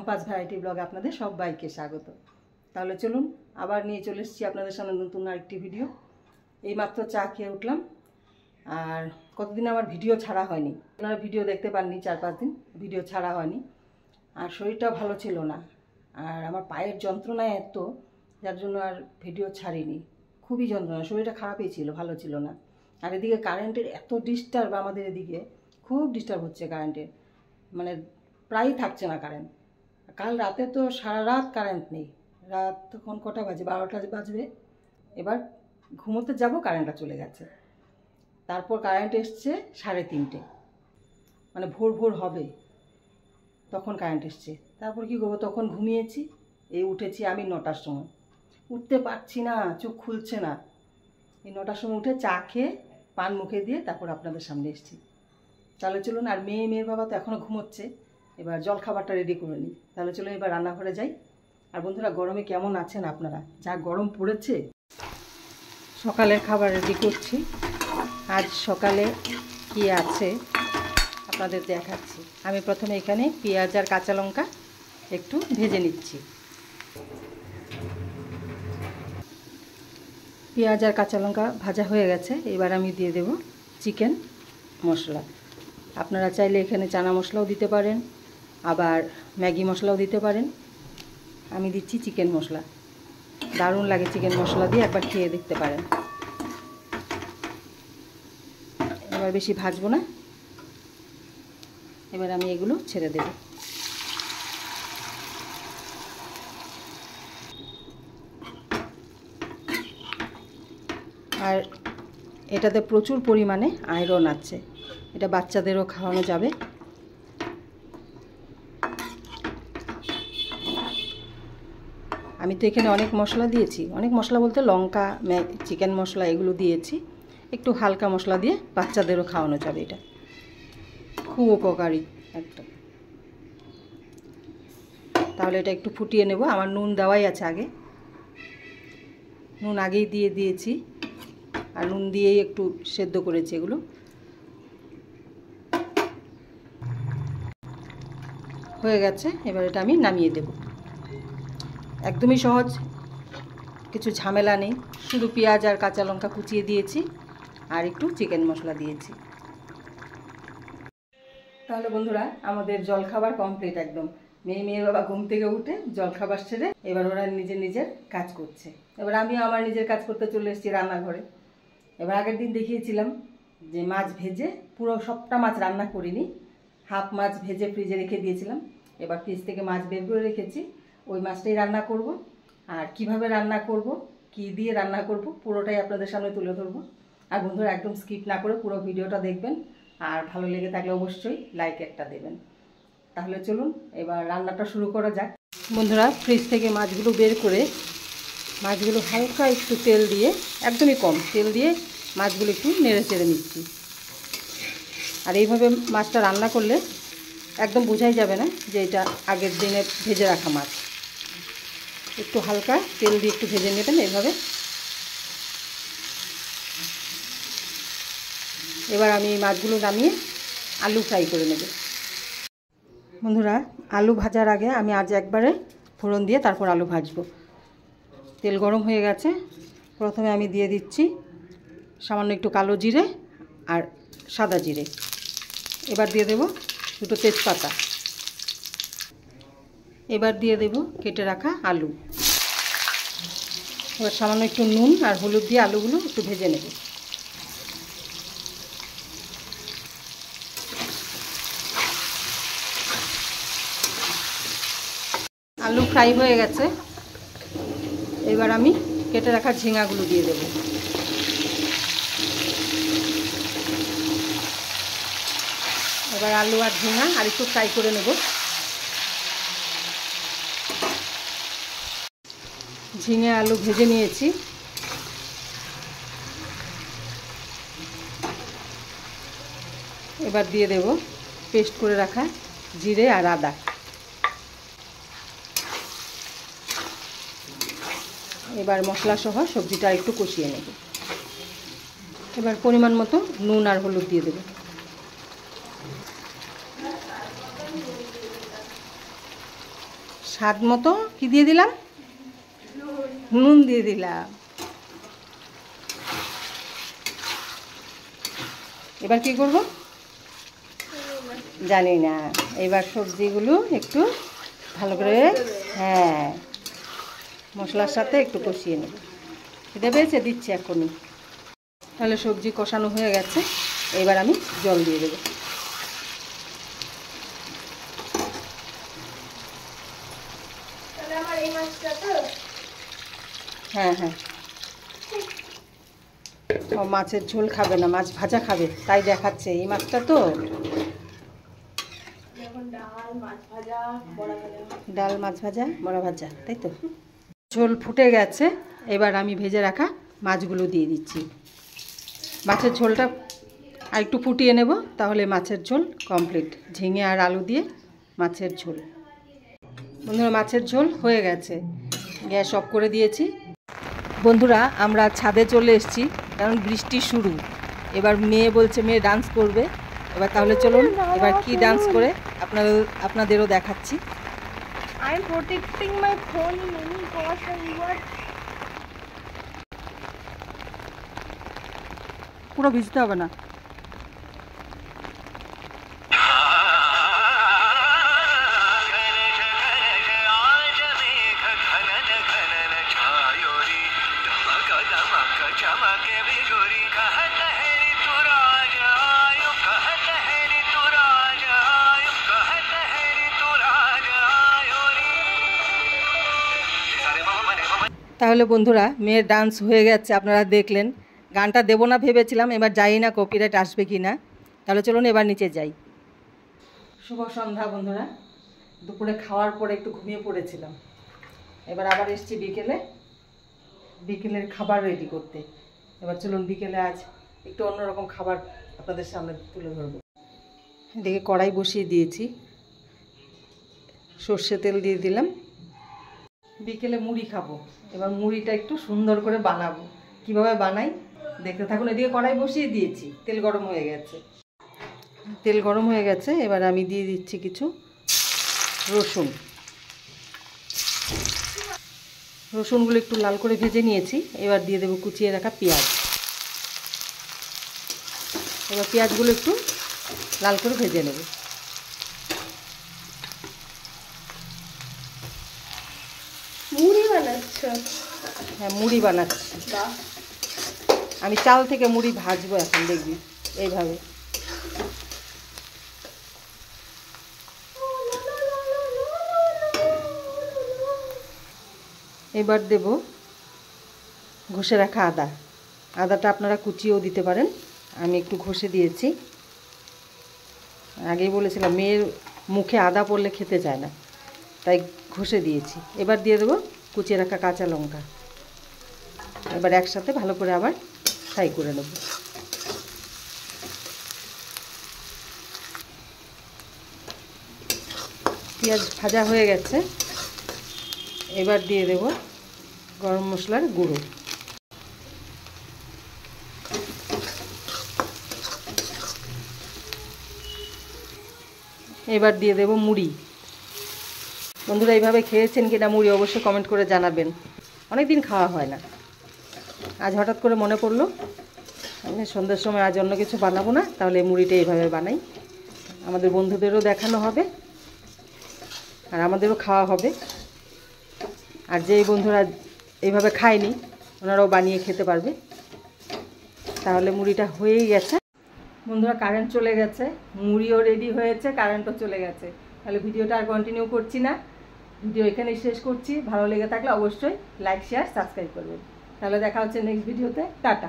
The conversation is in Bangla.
চম্পাস ভ্যারাইটি ব্লগে আপনাদের সবাইকে স্বাগত। তাহলে চলুন আবার নিয়ে চলে এসেছি আপনাদের সামনে নতুন আরেকটি ভিডিও। এইমাত্র চা খেয়ে উঠলাম, আর কতদিন আমার ভিডিও ছাড়া হয়নি, আপনারা ভিডিও দেখতে পাননি, 4-5 দিন ভিডিও ছাড়া হয়নি। আর শরীরটাও ভালো ছিল না, আর আমার পায়ের যন্ত্রণায় এত, যার জন্য আর ভিডিও ছাড়িনি। খুবই যন্ত্রণা, শরীরটা খারাপই ছিল, ভালো ছিল না। আর এদিকে কারেন্টের এত ডিস্টার্ব, আমাদের এদিকে খুব ডিস্টার্ব হচ্ছে কারেন্টের, মানে প্রায়ই থাকছে না কারেন্ট। কাল রাতে তো সারা রাত কারেন্ট নেই, রাত তখন কটা বাজে, 12টা বাজবে। এবার ঘুমোতে যাব, কারেন্টটা চলে গেছে। তারপর কারেন্ট এসছে 3:30, মানে ভোর ভোর হবে তখন কারেন্ট এসছে। তারপর কি করবো, তখন ঘুমিয়েছি। এই উঠেছি আমি 9টার সময়, উঠতে পারছি না, চোখ খুলছে না। এই 9টার সময় উঠে চা খেয়ে পান মুখে দিয়ে তারপর আপনাদের সামনে এসেছি। তাহলে চলুন, আর মেয়ের বাবা তো এখনও ঘুমোচ্ছে, এবার জল খাবারটা রেডি করে নিই। তাহলে চলুন এবার রান্নাঘরে যাই। আর বন্ধুরা, গরমে কেমন আছেন আপনারা? যা গরম পড়েছে। সকালের খাবার রেডি করছি। আজ সকালে কি আছে আপনাদের দেখাচ্ছি। আমি প্রথমে এখানে পেঁয়াজ আর কাঁচা লঙ্কা একটু ভেজে নিচ্ছি। পেঁয়াজ আর কাঁচা লঙ্কা ভাজা হয়ে গেছে। এবার আমি দিয়ে দেব চিকেন মশলা। আপনারা চাইলে এখানে চানা মশলাও দিতে পারেন, আবার ম্যাগি মশলাও দিতে পারেন। আমি দিচ্ছি চিকেন মশলা, দারুণ লাগে চিকেন মশলা দিয়ে, একবার খেয়ে দেখতে পারেন। এবার বেশি ভাজবো না, এবার আমি এগুলো ছেড়ে দেব। আর এটাতে প্রচুর পরিমাণে আয়রন আছে, এটা বাচ্চাদেরও খাওয়ানো যাবে। আমি তো এখানে অনেক মশলা দিয়েছি, অনেক মশলা বলতে লঙ্কা, চিকেন মশলা এগুলো দিয়েছি। একটু হালকা মশলা দিয়ে বাচ্চাদেরও খাওয়ানো যাবে, এটা খুব উপকারী একটা। তাহলে এটা একটু ফুটিয়ে নেব। আমার নুন দেওয়াই আছে আগে, নুন আগেই দিয়ে দিয়েছি, আর নুন দিয়েই একটু সেদ্ধ করেছি এগুলো। হয়ে গেছে, এবার এটা আমি নামিয়ে দেব। একদমই সহজ, কিছু ঝামেলা নেই। শুধু পেঁয়াজ আর কাঁচা লঙ্কা কুচিয়ে দিয়েছি, আর একটু চিকেন মশলা দিয়েছি। তাহলে বন্ধুরা, আমাদের জলখাবার কমপ্লিট একদম। মেয়ের বাবা ঘুম থেকে উঠে জলখাবার সেরে এবার ওরা নিজের কাজ করছে। এবার আমিও আমার নিজের কাজ করতে চলে এসেছি রান্নাঘরে। এবার আগের দিন দেখিয়েছিলাম যে মাছ ভেজে, পুরো সবটা মাছ রান্না করিনি, হাফ মাছ ভেজে ফ্রিজে রেখে দিয়েছিলাম। এবার ফ্রিজ থেকে মাছ বের করে রেখেছি, ওই মাছটাই রান্না করব। আর কিভাবে রান্না করব, কি দিয়ে রান্না করব, পুরোটাই আপনাদের সামনে তুলে ধরবো। আর বন্ধুরা, একদম স্কিপ না করে পুরো ভিডিওটা দেখবেন, আর ভালো লেগে থাকলে অবশ্যই লাইক একটা দেবেন। তাহলে চলুন এবার রান্নাটা শুরু করা যাক। বন্ধুরা, ফ্রিজ থেকে মাছগুলো বের করে, মাছগুলো হালকা একটু তেল দিয়ে, একদমই কম তেল দিয়ে মাছগুলো একটু নেড়ে চেড়ে নিচ্ছি। আর এইভাবে মাছটা রান্না করলে একদম বোঝাই যাবে না যে এটা আগের দিনে ভেজে রাখা মাছ। একটু হালকা তেল দিয়ে একটু ভেজে নেবেন এইভাবে। এবার আমি মাছগুলো নামিয়ে আলু ফ্রাই করে নেব। বন্ধুরা, আলু ভাজার আগে আমি আজ একবারে ফোড়ন দিয়ে তারপর আলু ভাজবো। তেল গরম হয়ে গেছে, প্রথমে আমি দিয়ে দিচ্ছি সামান্য একটু কালো জিরে আর সাদা জিরে। এবার দিয়ে দেব 2টো তেজপাতা। এবার দিয়ে দেব কেটে রাখা আলু। এবার সামান্য একটু নুন আর হলুদ দিয়ে আলুগুলো একটু ভেজে নেব। আলু ফ্রাই হয়ে গেছে, এবার আমি কেটে রাখা ঝিঙাগুলো দিয়ে দেব। এবার আলু আর ঝিঙা আর একটু ফ্রাই করে নেব। ঝিঙে আলু ভেজে নিয়েছি। এবার দিয়ে দেব পেস্ট করে রাখা জিরে আর আদা। এবার মশলা সহ সবজিটা একটু কষিয়ে নেব। এবার পরিমাণ মতো নুন আর হলুদ দিয়ে দেব। স্বাদ মতো কি দিয়ে দিলাম, নুন দিয়ে দিলাম। এবার কি করব জানি না। এবার সবজিগুলো একটু ভালো করে, হ্যাঁ, মশলার সাথে একটু কষিয়ে নেব। এটা পেয়েছে দিচ্ছি এখনই। তাহলে সবজি কষানো হয়ে গেছে, এবার আমি জল দিয়ে দেবো। হ্যাঁ হ্যাঁ, ও মাছের ঝোল খাবে না, মাছ ভাজা খাবে, তাই দেখাচ্ছে। এই মাছটা তো ডাল, মাছ ভাজা, বড়া ভাজা, তাই তো। ঝোল ফুটে গেছে, এবার আমি ভেজে রাখা মাছগুলো দিয়ে দিচ্ছি। মাছের ঝোলটা আর একটু ফুটিয়ে নেব, তাহলে মাছের ঝোল কমপ্লিট। ঝিঙে আর আলু দিয়ে মাছের ঝোল। বন্ধুরা, মাছের ঝোল হয়ে গেছে, গ্যাস অফ করে দিয়েছি। বন্ধুরা, আমরা ছাদে চলে এসেছি, কারণ বৃষ্টি শুরু। এবার মেয়ে বলছে মেয়ে ডান্স করবে। এবার তাহলে চলুন এবার কি ডান্স করে আপনাদেরও দেখাচ্ছি। I'm protecting my phone in any cost and what? পুরো ভিজতে হবে না। তাহলে বন্ধুরা, মেয়ের ডান্স হয়ে গেছে, আপনারা দেখলেন। গানটা দেবো না ভেবেছিলাম, এবার যাই না কপিরাইট আসবে কি না। তাহলে চলুন এবার নিচে যাই। শুভ সন্ধ্যা বন্ধুরা। দুপুরে খাওয়ার পরে একটু ঘুমিয়ে পড়েছিলাম, এবার আবার এসেছি বিকেলের খাবার রেডি করতে। এবার চলুন বিকেলে আজ একটু অন্যরকম খাবার আপনাদের সামনে তুলে ধরবো। এদিকে কড়াই বসিয়ে দিয়েছি, সর্ষে তেল দিয়ে দিলাম। বিকেলে মুড়ি খাবো, এবার মুড়িটা একটু সুন্দর করে বানাবো। কিভাবে বানাই দেখতে থাকুন। এদিকে কড়াই বসিয়ে দিয়েছি, তেল গরম হয়ে গেছে। এবার আমি দিয়ে দিচ্ছি কিছু রসুনগুলো একটু লাল করে ভেজে নিয়েছি। এবার দিয়ে দেবো কুচিয়ে রাখা পেঁয়াজ। এবার পেঁয়াজগুলো একটু লাল করে ভেজে নেব। হ্যাঁ, মুড়ি বানাচ্ছি। আমি চাল থেকে মুড়ি ভাজবো এখন, দেখবি এইভাবে। এবার দেব ঘষে রাখা আদাটা আপনারা কুচিয়েও দিতে পারেন, আমি একটু ঘষে দিয়েছি। আগেই বলেছিলাম মেয়ের মুখে আদা পড়লে খেতে চায় না, তাই ঘষে দিয়েছি। এবার দিয়ে দেবো কুচিয়ে রাখা কাঁচা লঙ্কা। এবার একসাথে ভালো করে আবার ফ্রাই করে নেব। পেঁয়াজ ভাজা হয়ে গেছে, এবার দিয়ে দেব গরম মশলার গুঁড়ো। এবার দিয়ে দেব মুড়ি। বন্ধুরা, এইভাবে খেয়েছেন কিনা মুড়ি অবশ্যই কমেন্ট করে জানাবেন। অনেক দিন খাওয়া হয় না, আজ হঠাৎ করে মনে পড়লো সন্ধ্যের সময় আজ অন্য কিছু বানাবো না, তাহলে মুড়িটা এইভাবে বানাই। আমাদের বন্ধুদেরও দেখানো হবে আর আমাদেরও খাওয়া হবে। আর যেই বন্ধুরা এইভাবে খায়নি ওনারাও বানিয়ে খেতে পারবে। তাহলে মুড়িটা হয়েই গেছে। বন্ধুরা, কারেন্ট চলে গেছে, মুড়িও রেডি হয়েছে, কারেন্টও চলে গেছে। তাহলে ভিডিওটা আর কন্টিনিউ করছি না, ভিডিও এখানেই শেষ করছি। ভালো লেগে থাকলে অবশ্যই লাইক, শেয়ার, সাবস্ক্রাইব করবেন। তাহলে দেখা হচ্ছে নেক্সট ভিডিওতে। টাটা।